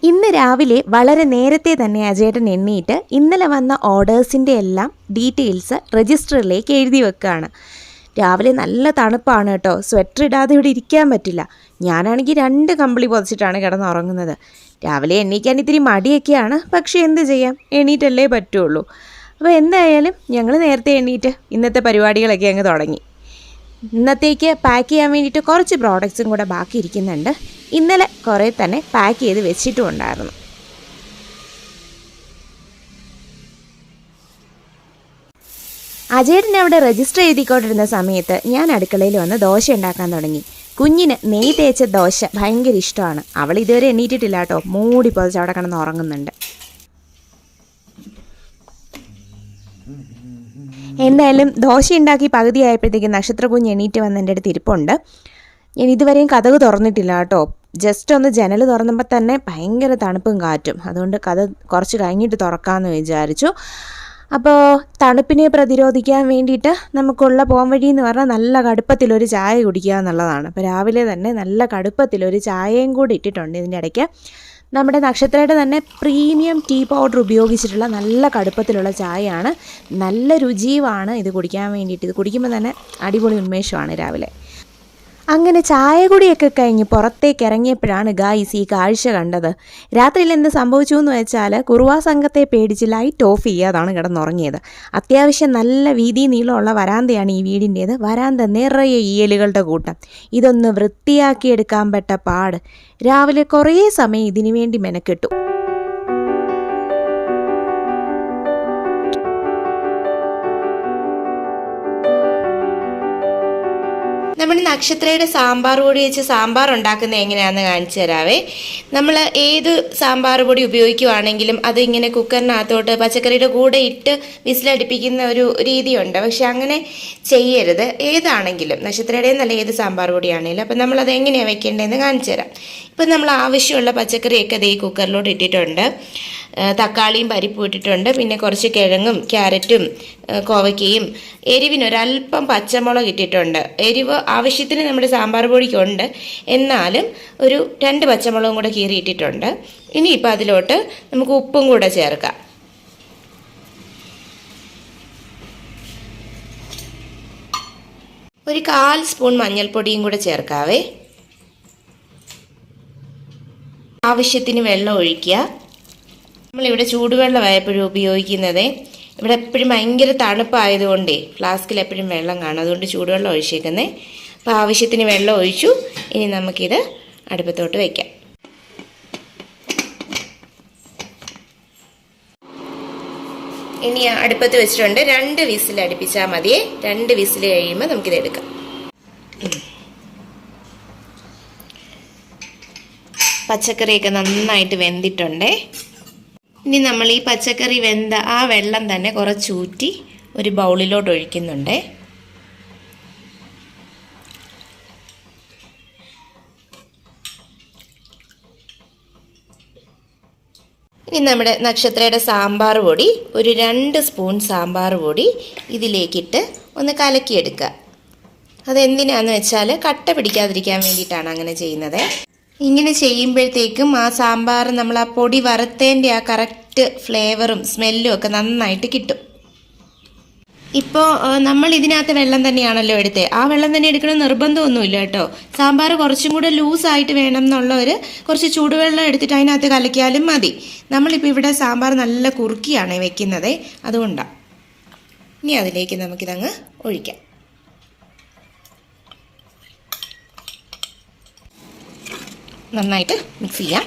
ഇന്ന് രാവിലെ വളരെ നേരത്തെ തന്നെ അജയേട്ടൻ എണ്ണീറ്റ് ഇന്നലെ വന്ന ഓർഡേഴ്സിൻ്റെ എല്ലാം ഡീറ്റെയിൽസ് രജിസ്റ്ററിലേക്ക് എഴുതി വെക്കുകയാണ്. രാവിലെ നല്ല തണുപ്പാണ് കേട്ടോ, സ്വെറ്റർ ഇടാതെ ഇവിടെ ഇരിക്കാൻ പറ്റില്ല. ഞാനാണെങ്കിൽ 2 കമ്പിളി പൊതിച്ചിട്ടാണ് കിടന്നുറങ്ങുന്നത്. രാവിലെ എണീക്കാൻ ഇത്തിരി മടിയൊക്കെയാണ്, പക്ഷേ എന്ത് ചെയ്യാം, എണീറ്റല്ലേ പറ്റുള്ളൂ. അപ്പോൾ എന്തായാലും ഞങ്ങൾ നേരത്തെ എണീറ്റ് ഇന്നത്തെ പരിപാടികളൊക്കെ അങ്ങ് തുടങ്ങി. ഇന്നത്തേക്ക് പാക്ക് ചെയ്യാൻ വേണ്ടിയിട്ട് കുറച്ച് പ്രോഡക്റ്റ്സും കൂടെ ബാക്കി ഇരിക്കുന്നുണ്ട്. ഇന്നലെ കുറേ തന്നെ പാക്ക് ചെയ്ത് വെച്ചിട്ടും ഉണ്ടായിരുന്നു. അജയേട്ടൻ അവിടെ രജിസ്റ്റർ എഴുതിക്കൊണ്ടിരുന്ന സമയത്ത് ഞാൻ അടുക്കളയിൽ വന്ന് ദോശ ഉണ്ടാക്കാൻ തുടങ്ങി. കുഞ്ഞിന് നെയ്യ് തേച്ച ദോശ ഭയങ്കര ഇഷ്ടമാണ്. അവൾ ഇതുവരെ എണീറ്റിട്ടില്ല കേട്ടോ, മൂടി പൊതിച്ച് അവിടെ കിടന്ന് ഉറങ്ങുന്നുണ്ട്. എന്തായാലും ദോശ ഉണ്ടാക്കി പകുതിയായപ്പോഴത്തേക്ക് നക്ഷത്ര കുഞ്ഞ് എണീറ്റ് വന്ന് എൻ്റെ അടുത്ത് ഇരിപ്പുണ്ട്. ഞാൻ ഇതുവരെയും കതക് തുറന്നിട്ടില്ല കേട്ടോ. ജസ്റ്റ് ഒന്ന് ജനൽ തുറന്നപ്പോൾ തന്നെ ഭയങ്കര തണുപ്പും കാറ്റും. അതുകൊണ്ട് കുറച്ച് കഴിഞ്ഞിട്ട് തുറക്കാമെന്ന് വിചാരിച്ചു. അപ്പോൾ തണുപ്പിനെ പ്രതിരോധിക്കാൻ വേണ്ടിയിട്ട് നമുക്കുള്ള പോം വഴി എന്ന് പറഞ്ഞാൽ നല്ല കടുപ്പത്തിലൊരു ചായ കുടിക്കുക എന്നുള്ളതാണ്. അപ്പോൾ രാവിലെ തന്നെ നല്ല കടുപ്പത്തിലൊരു ചായയും കൂടി ഇട്ടിട്ടുണ്ട്. ഇതിൻ്റെ ഇടയ്ക്ക് നമ്മുടെ നക്ഷത്രയുടെ തന്നെ പ്രീമിയം ടീ പൗഡർ ഉപയോഗിച്ചിട്ടുള്ള നല്ല കടുപ്പത്തിലുള്ള ചായയാണ്. നല്ല രുചിയുമാണ് ഇത് കുടിക്കാൻ വേണ്ടിയിട്ട്. ഇത് കുടിക്കുമ്പോൾ തന്നെ അടിപൊളി ഉന്മേഷമാണ് രാവിലെ. അങ്ങനെ ചായ കുടിയൊക്കെ കഴിഞ്ഞ് പുറത്തേക്ക് ഇറങ്ങിയപ്പോഴാണ് ഗായ്സ് ഈ കാഴ്ച കണ്ടത്. രാത്രിയിൽ എന്ത് സംഭവിച്ചു എന്ന് വെച്ചാൽ കുറുവാ സംഘത്തെ പേടിച്ച് ലൈറ്റ് ഓഫ് ചെയ്യാതാണ് കിടന്നുറങ്ങിയത്. അത്യാവശ്യം നല്ല വീതി നീളമുള്ള വരാന്തയാണ് ഈ വീടിൻ്റേത്. വരാന്ത നിറയെ ഈയലുകളുടെ കൂട്ടം. ഇതൊന്ന് വൃത്തിയാക്കിയെടുക്കാൻ പെട്ട പാട്. രാവിലെ കുറേ സമയം ഇതിനു വേണ്ടി മെനക്കെട്ടു. നമ്മൾ നക്ഷത്രയുടെ സാമ്പാർ പൊടി വെച്ച് സാമ്പാർ ഉണ്ടാക്കുന്നത് എങ്ങനെയാണെന്ന് കാണിച്ചു തരാവേ. നമ്മൾ ഏത് സാമ്പാർ പൊടി ഉപയോഗിക്കുവാണെങ്കിലും അത് ഇങ്ങനെ കുക്കറിനകത്തോട്ട് പച്ചക്കറിയുടെ കൂടെ ഇട്ട് വിസിലടിപ്പിക്കുന്ന ഒരു രീതിയുണ്ട്. പക്ഷെ അങ്ങനെ ചെയ്യരുത്. ഏതാണെങ്കിലും നക്ഷത്രയുടെ നല്ല ഏത് സാമ്പാർ പൊടിയാണെങ്കിലും. അപ്പം നമ്മളത് എങ്ങനെയാണ് വെക്കേണ്ടതെന്ന് കാണിച്ചു തരാം. ഇപ്പം നമ്മൾ ആവശ്യമുള്ള പച്ചക്കറിയൊക്കെ ഈ കുക്കറിലോട്ട് ഇട്ടിട്ടുണ്ട്. തക്കാളിയും പരിപ്പും ഇട്ടിട്ടുണ്ട്. പിന്നെ കുറച്ച് കിഴങ്ങും ക്യാരറ്റും കോവയ്ക്കയും എരിവിനൊരല്പം പച്ചമുളക് ഇട്ടിട്ടുണ്ട്. എരിവ് ആവശ്യത്തിന് നമ്മുടെ സാമ്പാർ പൊടിക്കുണ്ട്, എന്നാലും ഒരു 2 പച്ചമുളകും കൂടെ കീറി ഇട്ടിട്ടുണ്ട്. ഇനിയിപ്പോൾ അതിലോട്ട് നമുക്ക് ഉപ്പും കൂടെ ചേർക്കാം. ഒരു 1/4 സ്പൂൺ മഞ്ഞൾപ്പൊടിയും കൂടെ ചേർക്കാവേ. ആവശ്യത്തിന് വെള്ളം ഒഴിക്കുക. നമ്മളിവിടെ ചൂടുവെള്ളമാണ് എപ്പോഴും ഉപയോഗിക്കുന്നത്. ഇവിടെ എപ്പോഴും ഭയങ്കര തണുപ്പായതുകൊണ്ടേ ഫ്ലാസ്കിൽ എപ്പോഴും വെള്ളം കാണും. അതുകൊണ്ട് ചൂടുവെള്ളം ഒഴിച്ചേക്കുന്നത്. അപ്പോൾ ആവശ്യത്തിന് വെള്ളം ഒഴിച്ചു. ഇനി നമുക്കിത് അടുപ്പത്തോട്ട് വയ്ക്കാം. ഇനി അടുപ്പത്ത് വെച്ചിട്ടുണ്ട്. 2 വിസിൽ അടുപ്പിച്ചാൽ മതിയേ. 2 വിസിൽ കഴിയുമ്പോൾ നമുക്കിത് എടുക്കാം. പച്ചക്കറിയൊക്കെ നന്നായിട്ട് വെന്തിട്ടുണ്ട്. ഇനി നമ്മൾ ഈ പച്ചക്കറി വെന്ത ആ വെള്ളം തന്നെ കുറച്ചൂറ്റി ഒരു ബൗളിലോട്ട് ഒഴിക്കുന്നുണ്ട്. ഇനി നമ്മുടെ നക്ഷത്രയുടെ സാമ്പാർ പൊടി ഒരു 2 സ്പൂൺ സാമ്പാർ പൊടി ഇതിലേക്കിട്ട് ഒന്ന് കലക്കിയെടുക്കുക. അതെന്തിനാന്ന് വെച്ചാൽ കട്ട പിടിക്കാതിരിക്കാൻ വേണ്ടിയിട്ടാണ് അങ്ങനെ ചെയ്യുന്നത്. ഇങ്ങനെ ചെയ്യുമ്പോഴത്തേക്കും ആ സാമ്പാർ നമ്മൾ ആ പൊടി വറുത്തതിൻ്റെ ആ കറക്റ്റ് ഫ്ലേവറും സ്മെല്ലും ഒക്കെ നന്നായിട്ട് കിട്ടും. ഇപ്പോൾ നമ്മൾ ഇതിനകത്ത് വെള്ളം തന്നെയാണല്ലോ എടുത്തത്. ആ വെള്ളം തന്നെ എടുക്കണം നിർബന്ധമൊന്നുമില്ല കേട്ടോ. സാമ്പാർ കുറച്ചും കൂടെ ലൂസായിട്ട് വേണം എന്നുള്ളവർ കുറച്ച് ചൂടുവെള്ളം എടുത്തിട്ട് അതിനകത്ത് കലക്കിയാലും മതി. നമ്മളിപ്പോൾ ഇവിടെ സാമ്പാർ നല്ല കുറുക്കിയാണ് വെക്കുന്നത്, അതുകൊണ്ടാണ്. ഇനി അതിലേക്ക് നമുക്കിതങ്ങ് ഒഴിക്കാം. നന്നായിട്ട് മിക്സ് ചെയ്യാം.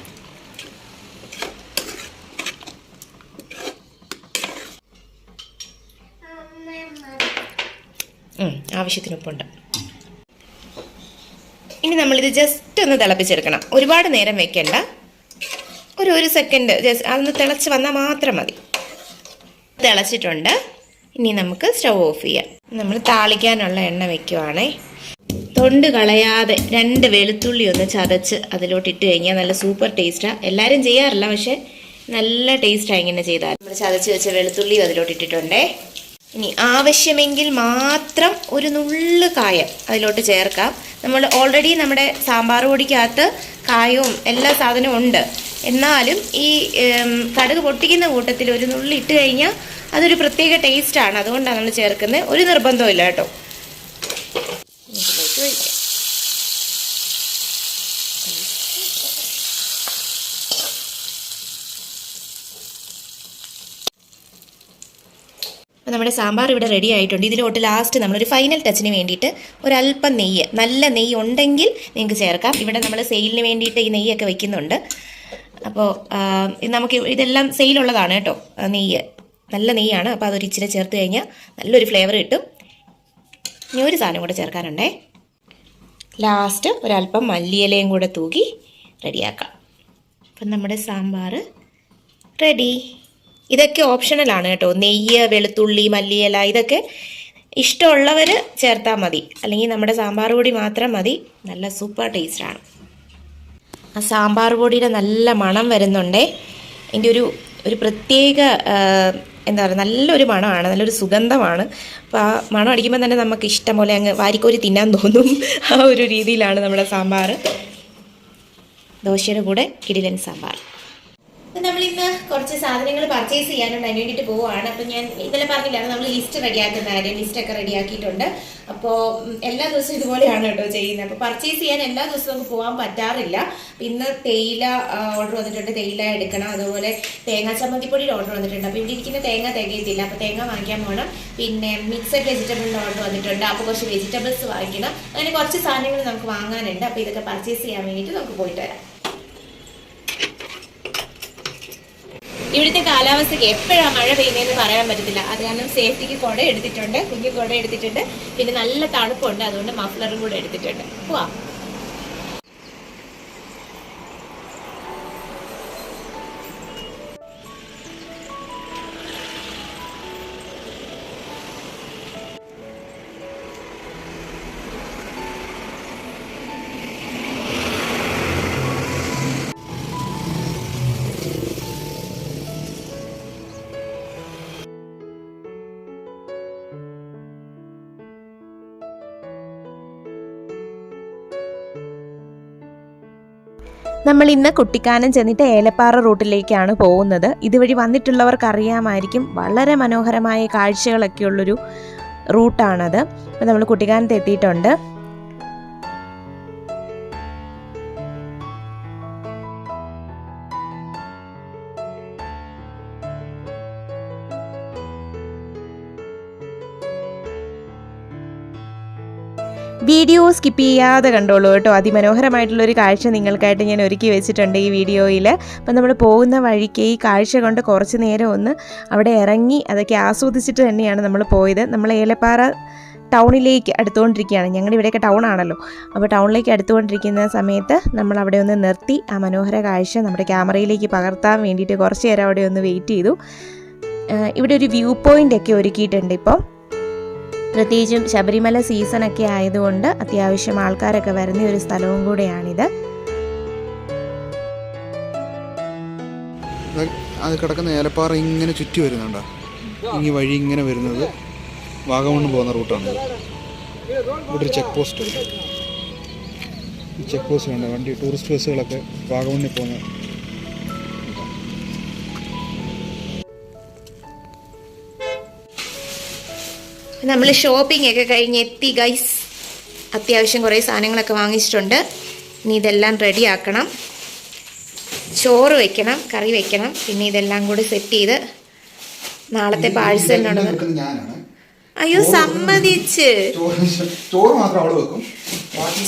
ആവശ്യത്തിന് ഉപ്പുണ്ട്. ഇനി നമ്മളിത് ജസ്റ്റ് ഒന്ന് തിളപ്പിച്ചെടുക്കണം. ഒരുപാട് നേരം വെക്കണ്ട. ഒരു സെക്കൻഡ് ജസ്റ്റ് അതൊന്ന് തിളച്ച് വന്നാൽ മാത്രം മതി. തിളച്ചിട്ടുണ്ട്. ഇനി നമുക്ക് സ്റ്റൗ ഓഫ് ചെയ്യാം. നമ്മൾ താളിക്കാനുള്ള എണ്ണ വെക്കുവാണേ. തൊണ്ട് കളയാതെ 2 വെളുത്തുള്ളി ഒന്ന് ചതച്ച് അതിലോട്ട് ഇട്ട് കഴിഞ്ഞാൽ നല്ല സൂപ്പർ ടേസ്റ്റാണ്. എല്ലാവരും ചെയ്യാറില്ല, പക്ഷെ നല്ല ടേസ്റ്റാണ് ഇങ്ങനെ ചെയ്താൽ. നമ്മൾ ചതച്ച് വെച്ച വെളുത്തുള്ളിയും അതിലോട്ട് ഇട്ടിട്ടുണ്ടേ. ഇനി ആവശ്യമെങ്കിൽ മാത്രം ഒരു നുള്ളു കായം അതിലോട്ട് ചേർക്കാം. നമ്മൾ ഓൾറെഡി നമ്മുടെ സാമ്പാർ പൊടിക്കകത്ത് കായവും എല്ലാ സാധനവും ഉണ്ട്. എന്നാലും ഈ കടുക് പൊട്ടിക്കുന്ന കൂട്ടത്തിൽ ഒരു നുള്ളി ഇട്ട് കഴിഞ്ഞാൽ അതൊരു പ്രത്യേക ടേസ്റ്റാണ്. അതുകൊണ്ടാണ് നമ്മൾ ചേർക്കുന്നത്. ഒരു നിർബന്ധമില്ല കേട്ടോ. ഇതിലേക്ക് ഒഴിക്കാം. അപ്പോൾ നമ്മുടെ സാമ്പാർ ഇവിടെ റെഡി ആയിട്ടുണ്ട്. ഇതിലോട്ട് ലാസ്റ്റ് നമ്മളൊരു ഫൈനൽ ടച്ചിന് വേണ്ടിയിട്ട് ഒരല്പം നെയ്യ്, നല്ല നെയ്യ് ഉണ്ടെങ്കിൽ നിങ്ങൾക്ക് ചേർക്കാം. ഇവിടെ നമ്മൾ സെയിലിന് വേണ്ടിയിട്ട് ഈ നെയ്യൊക്കെ വെക്കുന്നുണ്ട്. അപ്പോൾ നമുക്ക് ഇതെല്ലാം സെയിലുള്ളതാണ് കേട്ടോ. നെയ്യ് നല്ല നെയ്യാണ്. അപ്പോൾ അതൊരു ഇച്ചിരി ചേർത്ത് കഴിഞ്ഞാൽ നല്ലൊരു ഫ്ലേവർ കിട്ടും. ഇനി ഒരു സാധനം കൂടെ ചേർക്കാനുണ്ടേ. ലാസ്റ്റ് ഒരല്പം മല്ലിയിലയും കൂടെ തൂക്കി റെഡിയാക്കാം. അപ്പം നമ്മുടെ സാമ്പാർ റെഡി. ഇതൊക്കെ ഓപ്ഷണലാണ് കേട്ടോ. നെയ്യ്, വെളുത്തുള്ളി, മല്ലിയില ഇതൊക്കെ ഇഷ്ടമുള്ളവർ ചേർത്താൽ മതി. അല്ലെങ്കിൽ നമ്മുടെ സാമ്പാർ പൊടി മാത്രം മതി. നല്ല സൂപ്പർ ടേസ്റ്റാണ്. ആ സാമ്പാർ പൊടിയുടെ നല്ല മണം വരുന്നുണ്ടേ. അതിൻ്റെ ഒരു പ്രത്യേക എന്താ പറയുക, നല്ലൊരു മണമാണ്, നല്ലൊരു സുഗന്ധമാണ്. അപ്പോൾ ആ മണം അടിക്കുമ്പോൾ തന്നെ നമുക്ക് ഇഷ്ടം പോലെ അങ്ങ് വാരിക്കോരി തിന്നാൻ തോന്നും. ആ ഒരു രീതിയിലാണ് നമ്മുടെ സാമ്പാർ. ദോശയുടെ കൂടെ കിടിലൻ സാമ്പാർ. നമ്മളിന്ന് കുറച്ച് സാധനങ്ങൾ പർച്ചേസ് ചെയ്യാനുണ്ട്, അതിന് വേണ്ടിയിട്ട് പോവുകയാണ്. അപ്പോൾ ഞാൻ ഇന്നലെ പറഞ്ഞില്ലാണ് നമ്മൾ ലിസ്റ്റ് റെഡിയാക്കുന്ന കാര്യം. ലിസ്റ്റൊക്കെ റെഡിയാക്കിയിട്ടുണ്ട്. അപ്പോൾ എല്ലാ ദിവസവും ഇതുപോലെയാണ് കേട്ടോ ചെയ്യുന്നത്. അപ്പോൾ പർച്ചേസ് ചെയ്യാൻ എല്ലാ ദിവസവും നമുക്ക് പോകാൻ പറ്റാറില്ല. ഇന്ന് തേയില ഓർഡർ വന്നിട്ടുണ്ട്, തേയില എടുക്കണം. അതുപോലെ തേങ്ങാ ചമ്മന്തിപ്പൊടിയുടെ ഓർഡർ വന്നിട്ടുണ്ട്. അപ്പോൾ ഇവിടെ ഇരിക്കുന്ന തേങ്ങ തികയത്തില്ല, അപ്പോൾ തേങ്ങ വാങ്ങിക്കാൻ പോകണം. പിന്നെ മിക്സഡ് വെജിറ്റബിളിൻ്റെ ഓർഡർ വന്നിട്ടുണ്ട്, അപ്പോൾ കുറച്ച് വെജിറ്റബിൾസ് വാങ്ങിക്കണം. അങ്ങനെ കുറച്ച് സാധനങ്ങൾ നമുക്ക് വാങ്ങാനുണ്ട്. അപ്പോൾ ഇതൊക്കെ പർച്ചേസ് ചെയ്യാൻ വേണ്ടിയിട്ട് നമുക്ക് പോയിട്ട് വരാം. ഇവിടുത്തെ കാലാവസ്ഥയ്ക്ക് എപ്പോഴാണ് മഴ പെയ്യുന്നതെന്ന് പറയാൻ പറ്റത്തില്ല. അത് കാരണം സേഫ്റ്റിക്ക് കുട എടുത്തിട്ടുണ്ട്, കുഞ്ഞു കുട എടുത്തിട്ടുണ്ട്. പിന്നെ നല്ല തണുപ്പുണ്ട്, അതുകൊണ്ട് മഫ്ലറും കൂടെ എടുത്തിട്ടുണ്ട്. പോവാം. നമ്മൾ ഇന്ന് കുട്ടിക്കാനം ചെന്നിട്ട് ഏലപ്പാറ റൂട്ടിലേക്കാണ് പോകുന്നത്. ഇതുവഴി വന്നിട്ടുള്ളവർക്ക് അറിയാമായിരിക്കും, വളരെ മനോഹരമായ കാഴ്ചകളൊക്കെ ഉള്ളൊരു റൂട്ടാണത്. അപ്പോൾ നമ്മൾ കുട്ടിക്കാനത്ത് എത്തിയിട്ടുണ്ട്. വീഡിയോ സ്കിപ്പ് ചെയ്യാതെ കണ്ടോളൂ കേട്ടോ. അതിമനോഹരമായിട്ടുള്ളൊരു കാഴ്ച നിങ്ങൾക്കായിട്ട് ഞാൻ ഒരുക്കി വെച്ചിട്ടുണ്ട് ഈ വീഡിയോയിൽ. അപ്പം നമ്മൾ പോകുന്ന വഴിക്ക് ഈ കാഴ്ച കൊണ്ട് കുറച്ച് നേരം ഒന്ന് അവിടെ ഇറങ്ങി അതൊക്കെ ആസ്വദിച്ചിട്ട് തന്നെയാണ് നമ്മൾ പോയത്. നമ്മൾ ഏലപ്പാറ ടൗണിലേക്ക് അടുത്തുകൊണ്ടിരിക്കുകയാണ്. ഞങ്ങളുടെ ഇവിടെയൊക്കെ ടൗൺ ആണല്ലോ. അപ്പോൾ ടൗണിലേക്ക് അടുത്തുകൊണ്ടിരിക്കുന്ന സമയത്ത് നമ്മൾ അവിടെ ഒന്ന് നിർത്തി ആ മനോഹര കാഴ്ച നമ്മുടെ ക്യാമറയിലേക്ക് പകർത്താൻ വേണ്ടിയിട്ട് കുറച്ച് നേരം അവിടെ ഒന്ന് വെയിറ്റ് ചെയ്തു. ഇവിടെ ഒരു വ്യൂ പോയിൻ്റ് ഒക്കെ ഒരുക്കിയിട്ടുണ്ട്. ഇപ്പം പ്രത്യേകിച്ചും ശബരിമല സീസണൊക്കെ ആയതുകൊണ്ട് അത്യാവശ്യം ആൾക്കാരൊക്കെ വരുന്ന ഒരു സ്ഥലവും കൂടെയാണിത്. അത് കിടക്കുന്ന ഏലപ്പാറ ഇങ്ങനെ ചുറ്റി വരുന്നുണ്ടോ? ഈ വഴി ഇങ്ങനെ വരുന്നത് വാഗമണ്ണ് പോകുന്ന റൂട്ടാണ്. ഇവിടെ ഒരു ചെക്ക് പോസ്റ്റ് ഉണ്ട്. ഈ ചെക്ക് പോസ്റ്റ് ഉണ്ട്. വണ്ടി ടൂറിസ്റ്റ് ബസ്സുകളൊക്കെ വാഗമണ്ണിൽ പോകുന്ന. നമ്മൾ ഷോപ്പിംഗ് ഒക്കെ കഴിഞ്ഞ് എത്തി ഗൈസ്. അത്യാവശ്യം കുറേ സാധനങ്ങളൊക്കെ വാങ്ങിച്ചിട്ടുണ്ട്. ഇനി ഇതെല്ലാം റെഡി ആക്കണം. ചോറ് വെക്കണം, കറി വെക്കണം. പിന്നെ ഇതെല്ലാം കൂടി സെറ്റ് ചെയ്ത് നാളത്തെ പാഴ്സലിനുള്ളത്. അയ്യോ സമ്മതിച്ച്.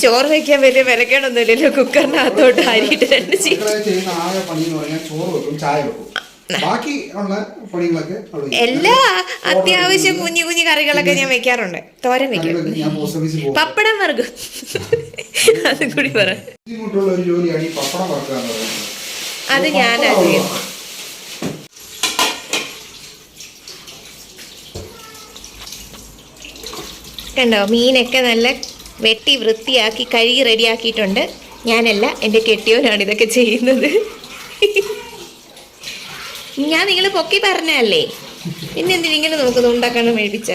ചോറ് വെക്കാൻ വലിയ വിലക്കേടൊന്നുമില്ലല്ലോ. കുക്കറിനകത്തോട്ട് അരിയിട്ട് രണ്ട് എല്ലാ അത്യാവശ്യം കുഞ്ഞു കുഞ്ഞു കറികളൊക്കെ ഞാൻ വെക്കാറുണ്ട്. തോരൻ വെക്കും, പപ്പടം വറുക്കും. അതും കൂടി പറ. അത് ഞാൻ അറിയാം. കണ്ടോ, മീനൊക്കെ നല്ല വെട്ടി വൃത്തിയാക്കി കഴുകി റെഡിയാക്കിയിട്ടുണ്ട്. ഞാനല്ല, എൻ്റെ കെട്ടിയവനാണ് ഇതൊക്കെ ചെയ്യുന്നത്. ഞാൻ നിങ്ങൾ പൊക്കി പറഞ്ഞല്ലേ. പിന്നെ എന്തിനാ ഇങ്ങനെ നോക്കുന്നത് ഉണ്ടാക്കാണ് മേടിച്ച.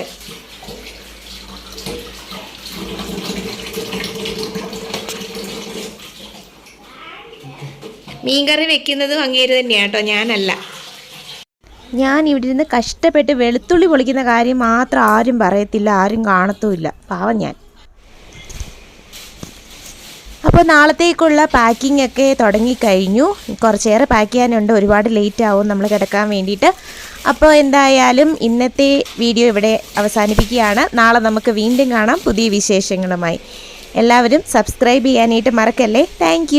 മീൻകറി വെക്കുന്നതും അങ്ങേര് തന്നെയാണ് കേട്ടോ, ഞാനല്ല. ഞാൻ ഇവിടെ ഇരുന്ന് കഷ്ടപ്പെട്ട് വെളുത്തുള്ളി പൊളിക്കുന്ന കാര്യം മാത്രം ആരും പറയത്തില്ല, ആരും കാണത്തുമില്ല, പാവം ഞാൻ. അപ്പോൾ നാളത്തേക്കുള്ള പാക്കിംഗ് ഒക്കെ തുടങ്ങിക്കഴിഞ്ഞു. കുറച്ചേറെ പാക്ക് ചെയ്യാനുണ്ട്, ഒരുപാട് ലേറ്റ് ആവും നമ്മൾ കിടക്കാൻ വേണ്ടിയിട്ട്. അപ്പോൾ എന്തായാലും ഇന്നത്തെ വീഡിയോ ഇവിടെ അവസാനിപ്പിക്കുകയാണ്. നാളെ നമുക്ക് വീണ്ടും കാണാം പുതിയ വിശേഷങ്ങളുമായി. എല്ലാവരും സബ്സ്ക്രൈബ് ചെയ്യാനായിട്ട് മറക്കല്ലേ. താങ്ക്